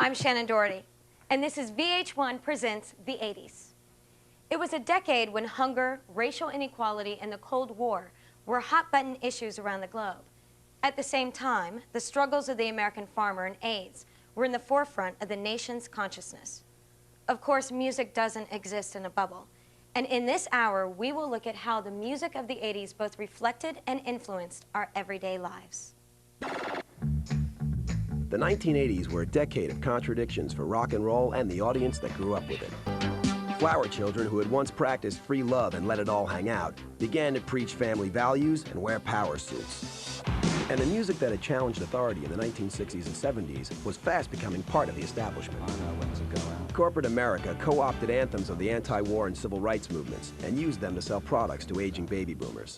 I'm Shannon Doherty, and this is VH1 Presents the 80s. It was a decade when hunger, racial inequality, and the Cold War were hot-button issues around the globe. At the same time, the struggles of the American farmer and AIDS were in the forefront of the nation's consciousness. Of course, music doesn't exist in a bubble, and in this hour, we will look at how the music of the 80s both reflected and influenced our everyday lives. The 1980s were a decade of contradictions for rock and roll and the audience that grew up with it. Flower children who had once practiced free love and let it all hang out began to preach family values and wear power suits. And the music that had challenged authority in the 1960s and 70s was fast becoming part of the establishment. Corporate America co-opted anthems of the anti-war and civil rights movements and used them to sell products to aging baby boomers.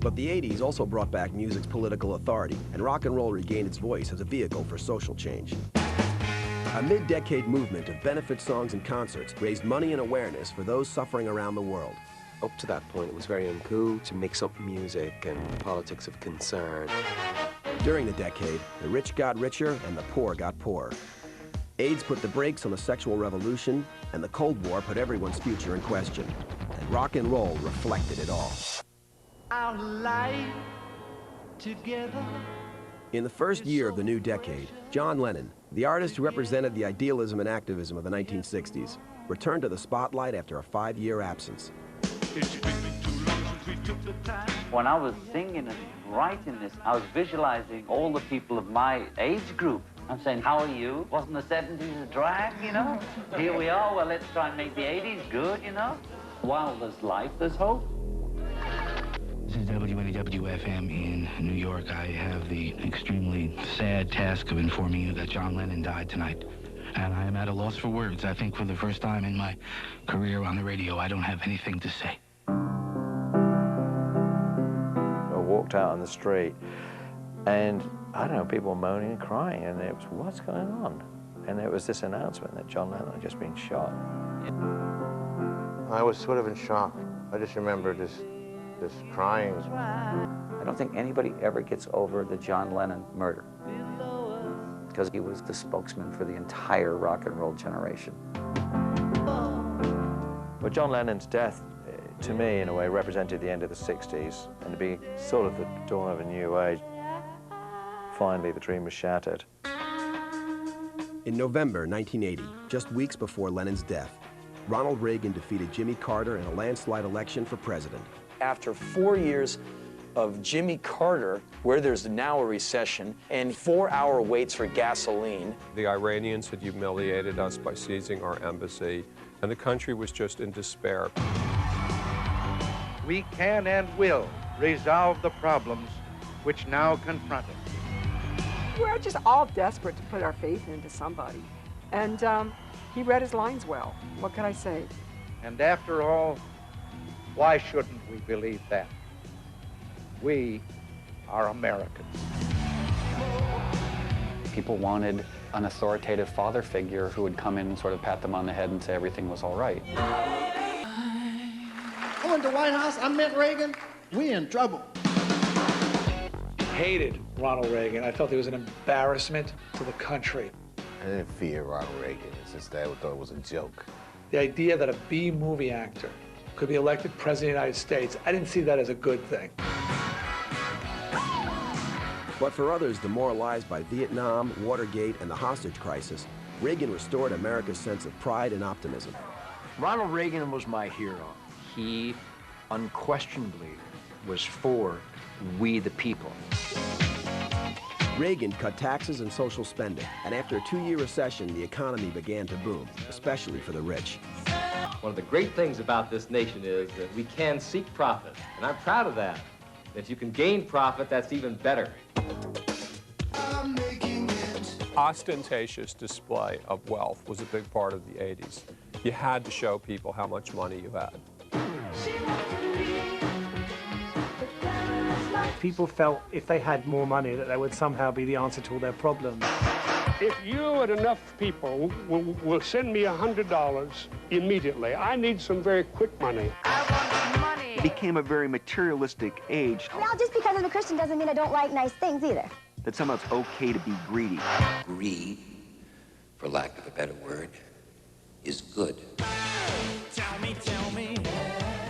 But the 80s also brought back music's political authority, and rock and roll regained its voice as a vehicle for social change. A mid-decade movement of benefit songs and concerts raised money and awareness for those suffering around the world. Up to that point, it was very uncool to mix up music and politics of concern. During the decade, the rich got richer and the poor got poorer. AIDS put the brakes on the sexual revolution, and the Cold War put everyone's future in question. And rock and roll reflected it all. Our life together. In the first year of the new decade, John Lennon, the artist who represented the idealism and activism of the 1960s, returned to the spotlight after a 5-year absence. When I was singing and writing this, I was visualizing all the people of my age group. I'm saying, how are you? Wasn't the 70s a drag, you know? Here we are, well, let's try and make the 80s good, you know? While there's life, there's hope. This is WNEW-FM in New York. I have the extremely sad task of informing you that John Lennon died tonight. And I am at a loss for words. I think for the first time in my career on the radio, I don't have anything to say. I walked out on the street, and I don't know, people were moaning and crying, and it was, what's going on? And there was this announcement that John Lennon had just been shot. I was sort of in shock. I just remember just crying. I don't think anybody ever gets over the John Lennon murder, because he was the spokesman for the entire rock and roll generation. Well, John Lennon's death, to me, in a way, represented the end of the 60s, and to be sort of the dawn of a new age. Finally, the dream was shattered. In November 1980, just weeks before Lennon's death, Ronald Reagan defeated Jimmy Carter in a landslide election for president. After 4 years of Jimmy Carter, where there's now a recession, and 4-hour waits for gasoline. The Iranians had humiliated us by seizing our embassy, and the country was just in despair. We can and will resolve the problems which now confront us. We're just all desperate to put our faith into somebody. And he read his lines well. What can I say? And after all, why shouldn't we believe that? We are Americans. People wanted an authoritative father figure who would come in and sort of pat them on the head and say everything was all right. I went to the White House, I met Reagan, we in trouble. Hated Ronald Reagan. I felt he was an embarrassment to the country. I didn't fear Ronald Reagan. It's just that I thought it was a joke. The idea that a B-movie actor could be elected president of the United States, I didn't see that as a good thing. But for others demoralized by Vietnam, Watergate, and the hostage crisis, Reagan restored America's sense of pride and optimism. Ronald Reagan was my hero. He unquestionably was for we the people. Reagan cut taxes and social spending, and after a 2-year recession, the economy began to boom, especially for the rich. One of the great things about this nation is that we can seek profit, and I'm proud of that. If you can gain profit, that's even better. Ostentatious display of wealth was a big part of the 80s. You had to show people how much money you had. People felt if they had more money that they would somehow be the answer to all their problems. If you and enough people will send me $100 immediately, I need some very quick money. It became a very materialistic age. Well, just because I'm a Christian doesn't mean I don't like nice things either. That somehow it's okay to be greedy. Greed for lack of a better word, is good.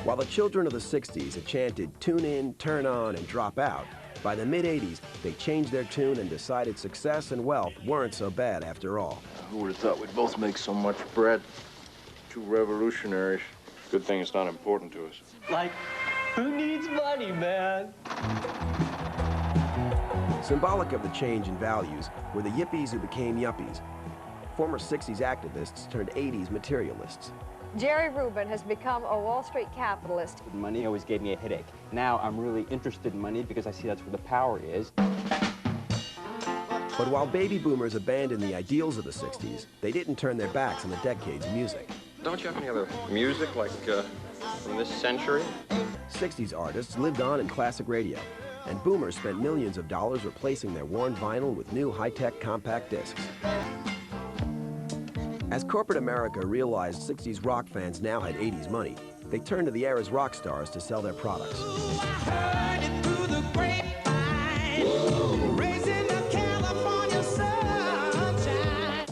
While the children of the 60s had chanted, tune in, turn on, and drop out, by the mid-80s, they changed their tune and decided success and wealth weren't so bad after all. Who would have thought we'd both make so much bread? Two revolutionaries. Good thing it's not important to us. Like, who needs money, man? Symbolic of the change in values were the yippies who became yuppies. Former 60s activists turned 80s materialists. Jerry Rubin has become a Wall Street capitalist. Money always gave me a headache. Now I'm really interested in money because I see that's where the power is. But while baby boomers abandoned the ideals of the 60s, they didn't turn their backs on the decade's music. Don't you have any other music, like, from this century? 60s artists lived on in classic radio, and boomers spent millions of dollars replacing their worn vinyl with new high-tech compact discs. As corporate America realized 60s rock fans now had 80s money, they turned to the era's rock stars to sell their products.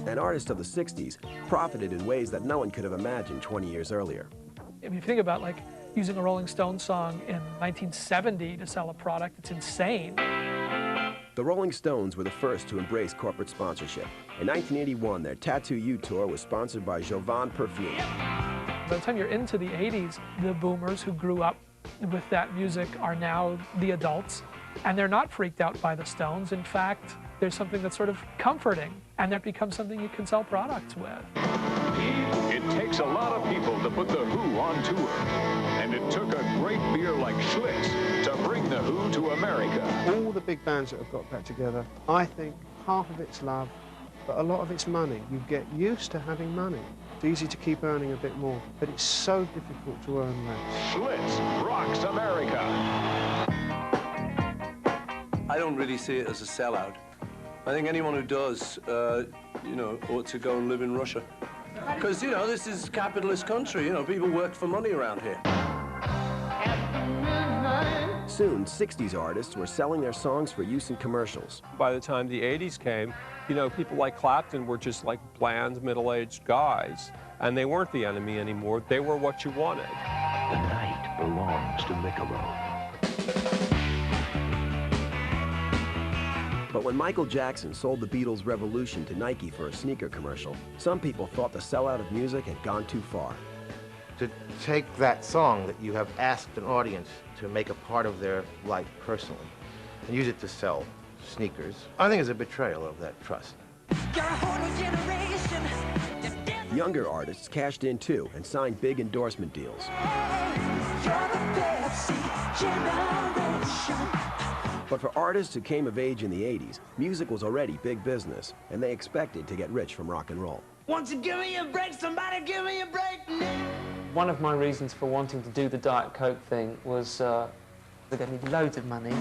And artists of the 60s profited in ways that no one could have imagined 20 years earlier. I mean, if you think about like using a Rolling Stones song in 1970 to sell a product, it's insane. The Rolling Stones were the first to embrace corporate sponsorship. In 1981, their Tattoo You tour was sponsored by Jovan Perfume. By the time you're into the 80s, the boomers who grew up with that music are now the adults, and they're not freaked out by the Stones. In fact, there's something that's sort of comforting, and that becomes something you can sell products with. It takes a lot of people to put The Who on tour, and it took a great beer like Schlitz to bring The Who to America. All the big bands that have got back together, I think half of it's love, but a lot of it's money. You get used to having money. It's easy to keep earning a bit more, but it's so difficult to earn less. Schlitz rocks America. I don't really see it as a sellout. I think anyone who does, ought to go and live in Russia. Because, this is a capitalist country. People work for money around here. Soon, 60s artists were selling their songs for use in commercials. By the time the 80s came, people like Clapton were just like bland, middle-aged guys, and they weren't the enemy anymore. They were what you wanted. The night belongs to Michelob. But when Michael Jackson sold the Beatles' Revolution to Nike for a sneaker commercial, some people thought the sellout of music had gone too far. To take that song that you have asked an audience to make a part of their life personally and use it to sell sneakers, I think is a betrayal of that trust. Younger artists cashed in too and signed big endorsement deals. But for artists who came of age in the 80s, music was already big business, and they expected to get rich from rock and roll. Won't you give me a break? Somebody give me a break. One of my reasons for wanting to do the Diet Coke thing was that I need loads of money.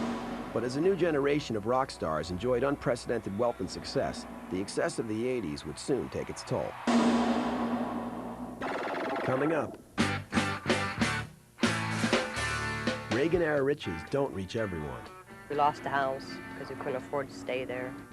But as a new generation of rock stars enjoyed unprecedented wealth and success, the excess of the 80s would soon take its toll. Coming up, Reagan-era riches don't reach everyone. We lost the house because we couldn't afford to stay there.